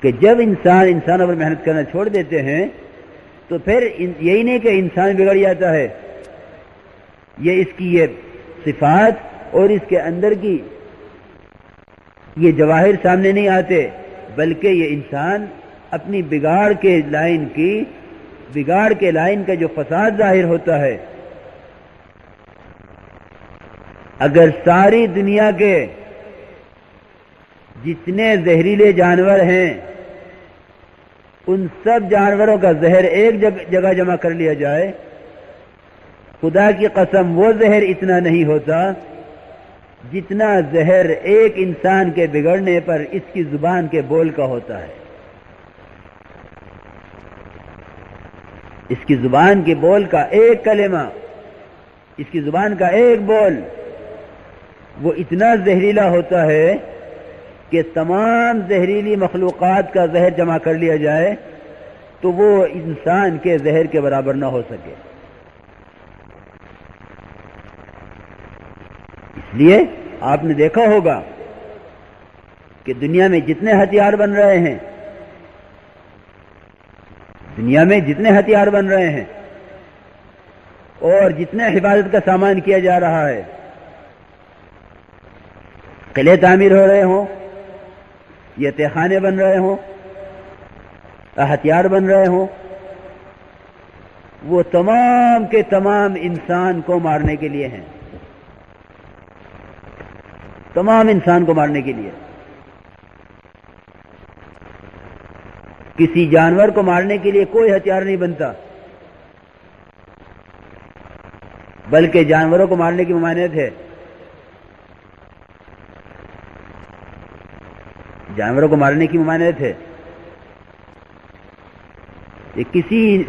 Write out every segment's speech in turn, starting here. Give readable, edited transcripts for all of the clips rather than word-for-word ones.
کہ جب انسانوں پر محنت کرنا چھوڑ دیتے ہیں تو پھر یہی نہیں کہ انسان بگڑ جاتا ہے، یہ اس کی یہ صفات اور اس کے اندر کی یہ جواہر سامنے نہیں آتے، بلکہ یہ انسان اپنی بگاڑ کے لائن کا جو فساد ظاہر ہوتا ہے. اگر ساری دنیا کے جتنے زہریلے جانور ہیں ان سب جانوروں کا زہر ایک جگہ جمع کر لیا جائے، خدا کی قسم وہ زہر اتنا نہیں ہوتا جتنا زہر ایک انسان کے بگڑنے پر اس کی زبان کے بول کا ہوتا ہے. اس کی زبان کے بول کا ایک کلمہ، اس کی زبان کا ایک بول وہ اتنا زہریلا ہوتا ہے کہ تمام زہریلی مخلوقات کا زہر جمع کر لیا جائے تو وہ انسان کے زہر کے برابر نہ ہو سکے. اس لیے آپ نے دیکھا ہوگا کہ دنیا میں جتنے ہتھیار بن رہے ہیں، اور جتنے حفاظت کا سامان کیا جا رہا ہے، قلعے تعمیر ہو رہے ہوں، یہ تہ خانے بن رہے ہوں، ہتھیار بن رہے ہوں، وہ تمام کے تمام انسان کو مارنے کے لیے ہیں، تمام انسان کو مارنے کے لیے. کسی جانور کو مارنے کے لیے کوئی ہتھیار نہیں بنتا، بلکہ جانوروں کو مارنے کی ممانعت ہے. جانوروں کو مارنے کی ممانعت ہے. یہ کسی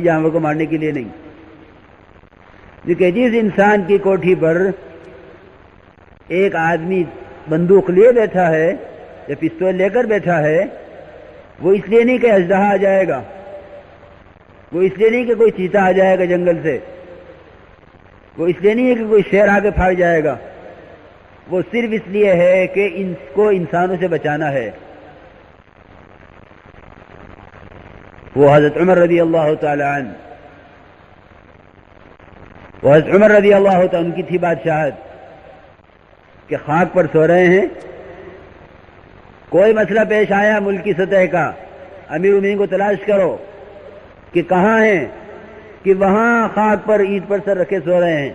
جانور کو مارنے کے لیے نہیں. جس انسان کی کوٹھی پر ایک آدمی بندوق لیے بیٹھا ہے یا پستول لے کر بیٹھا ہے، وہ اس لیے نہیں کہ اژدہا آ جائے گا، وہ اس لیے نہیں کہ کوئی چیتا آ جائے گا جنگل سے، وہ اس لیے نہیں ہے کہ کوئی شیر آ کے پھاڑ جائے گا، وہ صرف اس لیے ہے کہ ان کو انسانوں سے بچانا ہے. وہ حضرت عمر رضی اللہ تعالی عنہ، ان کی تھی بادشاہت کہ خاک پر سو رہے ہیں، کوئی مسئلہ پیش آیا ملک کی سطح کا، امیر المومنین کو تلاش کرو کہ کہاں ہیں، کہ وہاں خاک پر اینٹ پر سر رکھے سو رہے ہیں.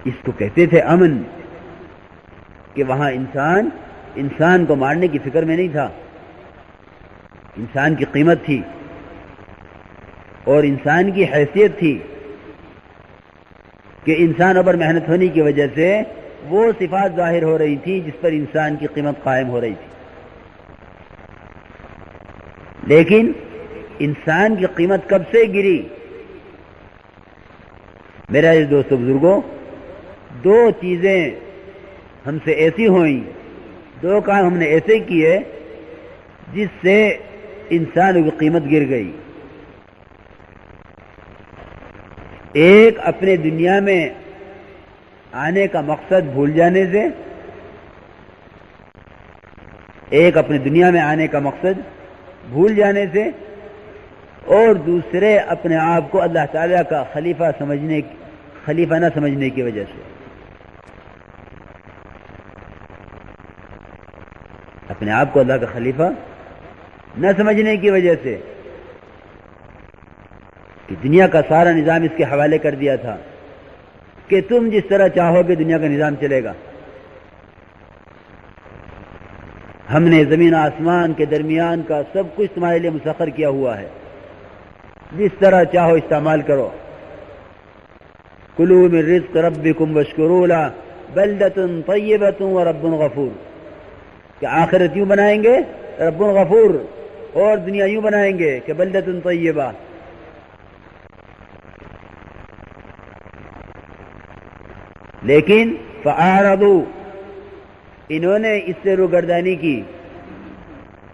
اس کو کہتے تھے امن، کہ وہاں انسان کو مارنے کی فکر میں نہیں تھا. انسان کی قیمت تھی اور انسان کی حیثیت تھی کہ انسانوں پر محنت ہونے کی وجہ سے وہ صفات ظاہر ہو رہی تھی جس پر انسان کی قیمت قائم ہو رہی تھی. لیکن انسان کی قیمت کب سے گری؟ میرا اس دوستو بزرگوں، دو چیزیں ہم سے ایسی ہوئیں، دو کام ہم نے ایسے کیے جس سے انسان کی قیمت گر گئی. ایک اپنے دنیا میں آنے کا مقصد بھول جانے سے، اور دوسرے اپنے آپ کو اللہ تعالیٰ کا خلیفہ نہ سمجھنے کی وجہ سے. اپنے آپ کو اللہ کا خلیفہ نہ سمجھنے کی وجہ سے کہ دنیا کا سارا نظام اس کے حوالے کر دیا تھا کہ تم جس طرح چاہو گے دنیا کا نظام چلے گا. ہم نے زمین آسمان کے درمیان کا سب کچھ تمہارے لیے مسخر کیا ہوا ہے، جس طرح چاہو استعمال کرو. کلوا من رزق ربکم واشکروا لہ بلدۃ طیبۃ ورب غفور. کہ آخرت یوں بنائیں گے رب غفور، اور دنیا یوں بنائیں گے کہ بلدۃ طیبہ. لیکن فاعرضوا، انہوں نے اس سے روگردانی کی.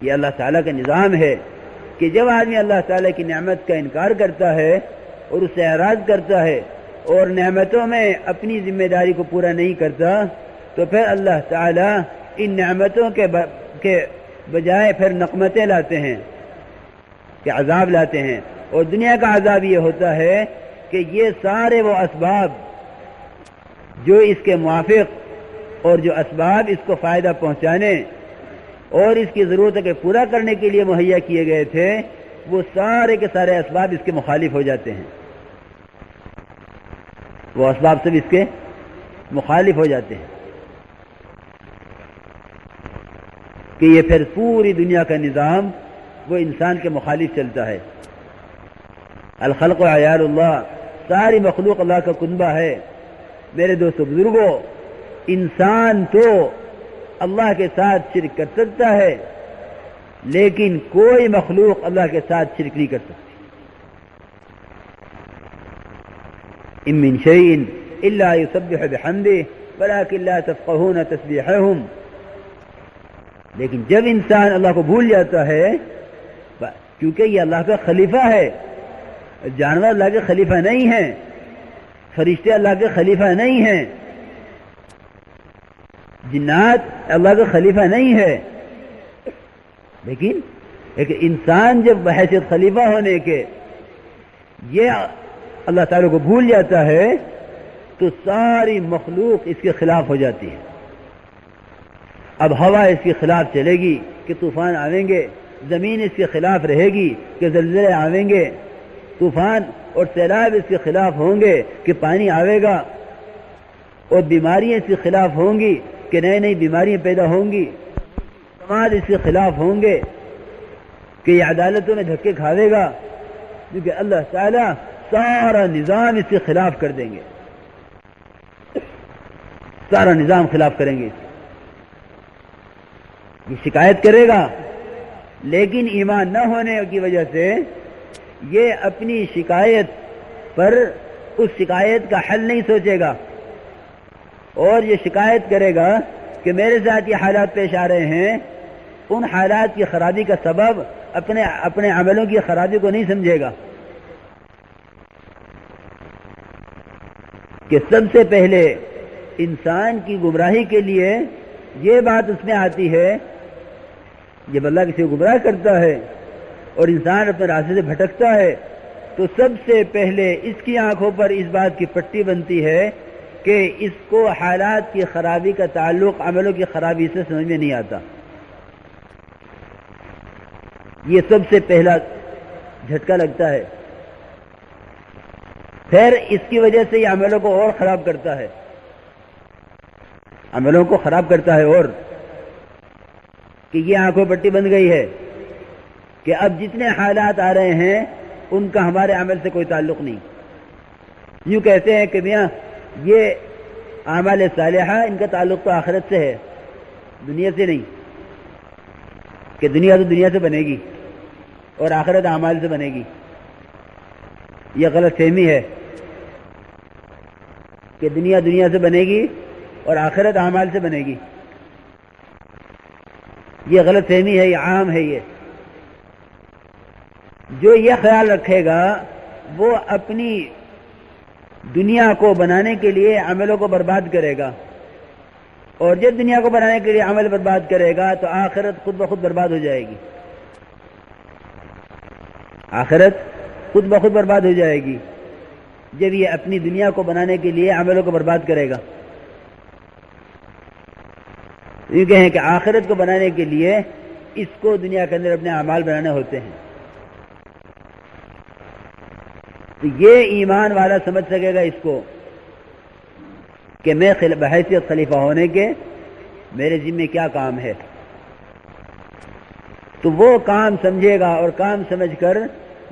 یہ اللہ تعالیٰ کا نظام ہے کہ جب آدمی اللہ تعالیٰ کی نعمت کا انکار کرتا ہے اور اس سے اعراض کرتا ہے اور نعمتوں میں اپنی ذمہ داری کو پورا نہیں کرتا تو پھر اللہ تعالی ان نعمتوں کے بجائے پھر نقمتیں لاتے ہیں کہ عذاب لاتے ہیں. اور دنیا کا عذاب یہ ہوتا ہے کہ یہ سارے وہ اسباب جو اس کے موافق اور جو اسباب اس کو فائدہ پہنچانے اور اس کی ضرورت کے پورا کرنے کے لیے مہیا کیے گئے تھے وہ سارے کے سارے اسباب اس کے مخالف ہو جاتے ہیں. وہ اسباب سب اس کے مخالف ہو جاتے ہیں کہ یہ پھر پوری دنیا کا نظام وہ انسان کے مخالف چلتا ہے. الخلق و عیال اللہ، ساری مخلوق اللہ کا کنبہ ہے. میرے دوستو بزرگوں، انسان تو اللہ کے ساتھ شرک کر سکتا ہے لیکن کوئی مخلوق اللہ کے ساتھ شرک نہیں کر سکتی. ان من شیء الا یسبح بحمدہ ولکن لا تفقہون تسبیحہم. لیکن جب انسان اللہ کو بھول جاتا ہے، کیونکہ یہ اللہ کا خلیفہ ہے، جانور اللہ کے خلیفہ نہیں ہیں، فرشتے اللہ کے خلیفہ نہیں ہیں، جنات اللہ کا خلیفہ نہیں ہے، لیکن ایک انسان جب بحیثیت خلیفہ ہونے کے یہ اللہ تعالیٰ کو بھول جاتا ہے تو ساری مخلوق اس کے خلاف ہو جاتی ہے. اب ہوا اس کے خلاف چلے گی کہ طوفان آئیں گے، زمین اس کے خلاف رہے گی کہ زلزلے آئیں گے، طوفان اور سیلاب اس کے خلاف ہوں گے کہ پانی آئے گا، اور بیماریاں اس کے خلاف ہوں گی کہ نئی نئی بیماریاں پیدا ہوں گی، سماج اس کے خلاف ہوں گے کہ یہ عدالتوں میں دھکے کھاوے گا، کیونکہ اللہ تعالیٰ سارا نظام اس کے خلاف کر دیں گے، سارا نظام خلاف کریں گے. یہ شکایت کرے گا لیکن ایمان نہ ہونے کی وجہ سے یہ اپنی شکایت پر اس شکایت کا حل نہیں سوچے گا، اور یہ شکایت کرے گا کہ میرے ساتھ یہ حالات پیش آ رہے ہیں. ان حالات کی خرابی کا سبب اپنے عملوں کی خرابی کو نہیں سمجھے گا کہ سب سے پہلے انسان کی گمراہی کے لیے یہ بات اس میں آتی ہے. جب اللہ کسی کو گمراہ کرتا ہے اور انسان اپنے راستے سے بھٹکتا ہے تو سب سے پہلے اس کی آنکھوں پر اس بات کی پٹی بنتی ہے کہ اس کو حالات کی خرابی کا تعلق عملوں کی خرابی سے سمجھ میں نہیں آتا. یہ سب سے پہلا جھٹکا لگتا ہے. پھر اس کی وجہ سے یہ عملوں کو اور خراب کرتا ہے، عملوں کو خراب کرتا ہے، اور کہ یہ آنکھوں پٹی بن گئی ہے کہ اب جتنے حالات آ رہے ہیں ان کا ہمارے عمل سے کوئی تعلق نہیں. یوں کہتے ہیں کہ میاں یہ اعمال صالحہ ان کا تعلق تو آخرت سے ہے، دنیا سے نہیں، کہ دنیا تو دنیا سے بنے گی اور آخرت اعمال سے بنے گی. یہ غلط فہمی ہے کہ دنیا دنیا سے بنے گی اور آخرت اعمال سے بنے گی. یہ غلط فہمی ہے، یہ عام ہے. یہ جو یہ خیال رکھے گا وہ اپنی دنیا کو بنانے کے لیے عملوں کو برباد کرے گا، اور جب دنیا کو بنانے کے لیے عمل برباد کرے گا تو آخرت خود بخود برباد ہو جائے گی. آخرت خود بخود برباد ہو جائے گی جب یہ اپنی دنیا کو بنانے کے لیے عملوں کو برباد کرے گا. یہ کہیں کہ آخرت کو بنانے کے لیے اس کو دنیا کے اندر اپنے اعمال بنانے ہوتے ہیں. تو یہ ایمان والا سمجھ سکے گا اس کو کہ میں بحیثیت خلیفہ ہونے کے میرے ذمہ کیا کام ہے. تو وہ کام سمجھے گا، اور کام سمجھ کر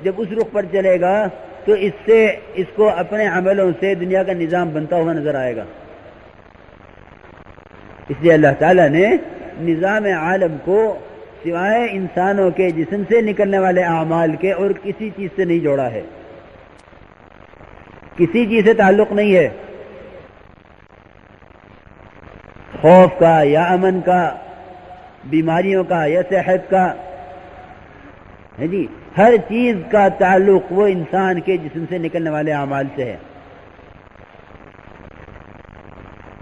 جب اس رخ پر چلے گا تو اس سے اس کو اپنے عملوں سے دنیا کا نظام بنتا ہوا نظر آئے گا. اس لیے اللہ تعالیٰ نے نظام عالم کو سوائے انسانوں کے جسم سے نکلنے والے اعمال کے اور کسی چیز سے نہیں جوڑا ہے، کسی چیز سے تعلق نہیں ہے، خوف کا یا امن کا، بیماریوں کا یا صحت کا، ہے جی، ہر چیز کا تعلق وہ انسان کے جسم سے نکلنے والے اعمال سے ہے.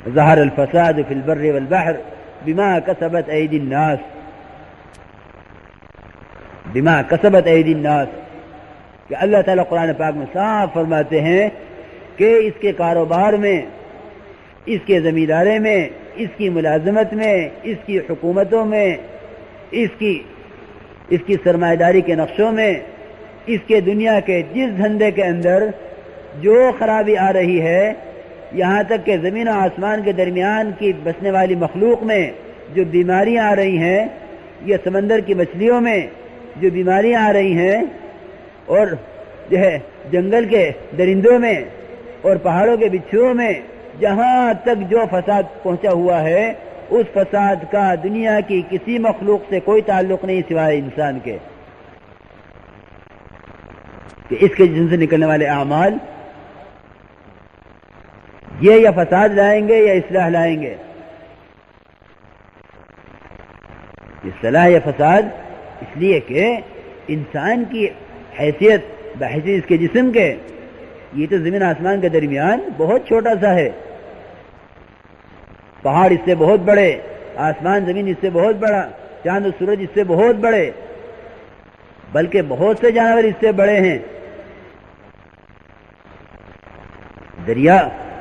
ظہر الفساد فی البر والبحر بما کسبت ایدی الناس، بما کسبت ایدی الناس، کہ اللہ تعالیٰ قرآن پاک میں صاف فرماتے ہیں کہ اس کے کاروبار میں، اس کے زمینداری میں، اس کی ملازمت میں، اس کی حکومتوں میں، اس کی سرمایہ داری کے نقشوں میں، اس کے دنیا کے جس دھندے کے اندر جو خرابی آ رہی ہے، یہاں تک کہ زمین و آسمان کے درمیان کی بسنے والی مخلوق میں جو بیماریاں آ رہی ہیں، یا سمندر کی مچھلیوں میں جو بیماریاں آ رہی ہیں، اور جو ہے جنگل کے درندوں میں اور پہاڑوں کے بچھوؤں میں، جہاں تک جو فساد پہنچا ہوا ہے، اس فساد کا دنیا کی کسی مخلوق سے کوئی تعلق نہیں سوائے انسان کے، کہ اس کے جسم سے نکلنے والے اعمال یہ یا فساد لائیں گے یا اصلاح لائیں گے۔ اصلاح یا فساد اس لیے کہ انسان کی حیثیت بحیثیت اس کے جسم کے، یہ تو زمین آسمان کے درمیان بہت چھوٹا سا ہے، پہاڑ اس سے بہت بڑے، آسمان زمین اس سے بہت بڑا، چاند و سورج اس سے بہت بڑے، بلکہ بہت سے جانور اس سے بڑے ہیں، دریا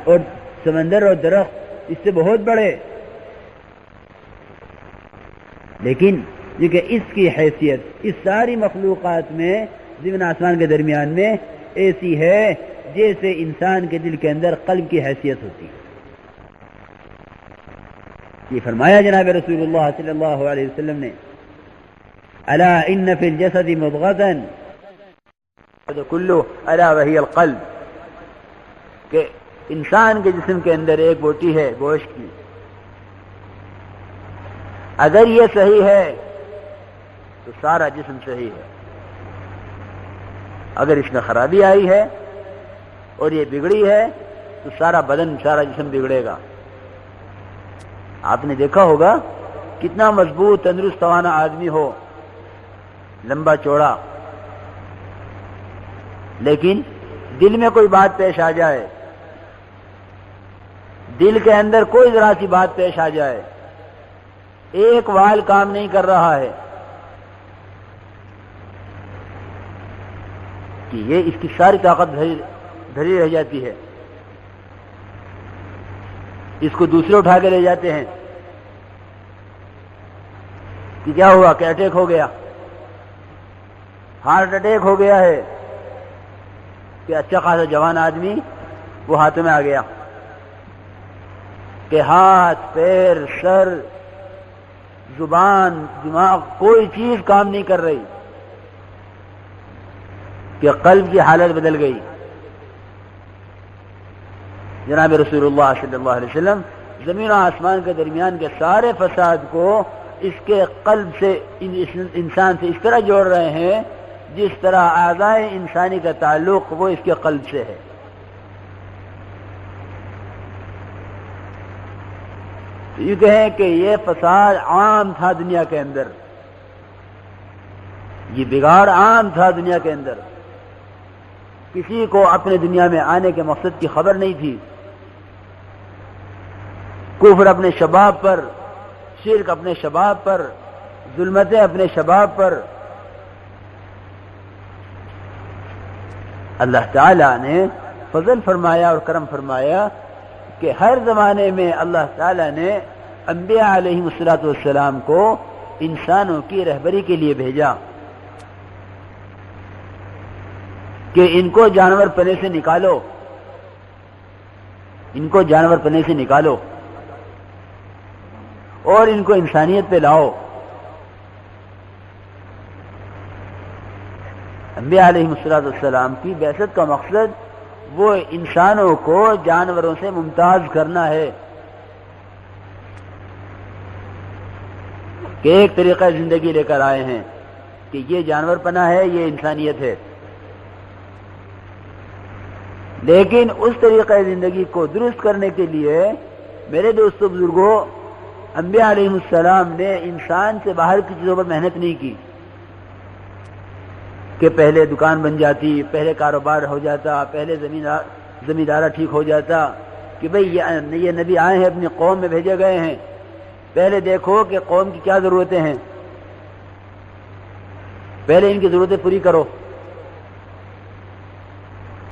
اور سمندر اور درخت اس سے بہت بڑے، لیکن کیونکہ اس کی حیثیت اس ساری مخلوقات میں زمین آسمان کے درمیان میں ایسی ہے جیسے انسان کے دل کے اندر قلب کی حیثیت ہوتی ہے۔ یہ فرمایا جناب رسول اللہ صلی اللہ علیہ وسلم نے، الا ان فی الجسد مضغۃ کلو الا وہی القلب، کہ انسان کے جسم کے اندر ایک بوٹی ہے گوشت کی، اگر یہ صحیح ہے تو سارا جسم صحیح ہے، اگر اس میں خرابی آئی ہے اور یہ بگڑی ہے تو سارا بدن، سارا جسم بگڑے گا۔ آپ نے دیکھا ہوگا کتنا مضبوط تندرست توانا آدمی ہو، لمبا چوڑا، لیکن دل میں کوئی بات پیش آ جائے، دل کے اندر کوئی ذرا سی بات پیش آ جائے، ایک وال کام نہیں کر رہا ہے، کہ یہ اس کی ساری طاقت دھری رہ جاتی ہے، اس کو دوسرے اٹھا کے لے جاتے ہیں کہ کیا ہوا، کہ اٹیک ہو گیا، ہارٹ اٹیک ہو گیا ہے، کہ اچھا خاصا جوان آدمی وہ ہاتھوں میں آ گیا، کہ ہاتھ، پیر، سر، زبان، دماغ، کوئی چیز کام نہیں کر رہی، کہ قلب کی حالت بدل گئی۔ جناب رسول اللہ صلی اللہ علیہ وسلم زمین و آسمان کے درمیان کے سارے فساد کو اس کے قلب سے، انسان سے اس طرح جوڑ رہے ہیں جس طرح اعضائے انسانی کا تعلق وہ اس کے قلب سے ہے۔ یہ کہیں کہ یہ فساد عام تھا دنیا کے اندر، یہ بگاڑ عام تھا دنیا کے اندر، کسی کو اپنے دنیا میں آنے کے مقصد کی خبر نہیں تھی، کفر اپنے شباب پر، شرک اپنے شباب پر، ظلمتیں اپنے شباب پر۔ اللہ تعالیٰ نے فضل فرمایا اور کرم فرمایا کہ ہر زمانے میں اللہ تعالیٰ نے انبیاء علیہم الصلوۃ والسلام کو انسانوں کی رہبری کے لیے بھیجا کہ ان کو جانور پنے سے نکالو، ان کو جانور پنے سے نکالو اور ان کو انسانیت پہ لاؤ۔ انبیاء علیہ السلام کی بعثت کا مقصد وہ انسانوں کو جانوروں سے ممتاز کرنا ہے، کہ ایک طریقہ زندگی لے کر آئے ہیں کہ یہ جانور پنا ہے، یہ انسانیت ہے، لیکن اس طریقہ زندگی کو درست کرنے کے لیے میرے دوستو بزرگوں، انبیاء علیہ السلام نے انسان سے باہر کی چیزوں پر محنت نہیں کی کہ پہلے دکان بن جاتی، پہلے کاروبار ہو جاتا، پہلے زمیندارہ ٹھیک ہو جاتا، کہ بھئی یہ نبی آئے ہیں، اپنی قوم میں بھیجے گئے ہیں، پہلے دیکھو کہ قوم کی کیا ضرورتیں ہیں، پہلے ان کی ضرورتیں پوری کرو۔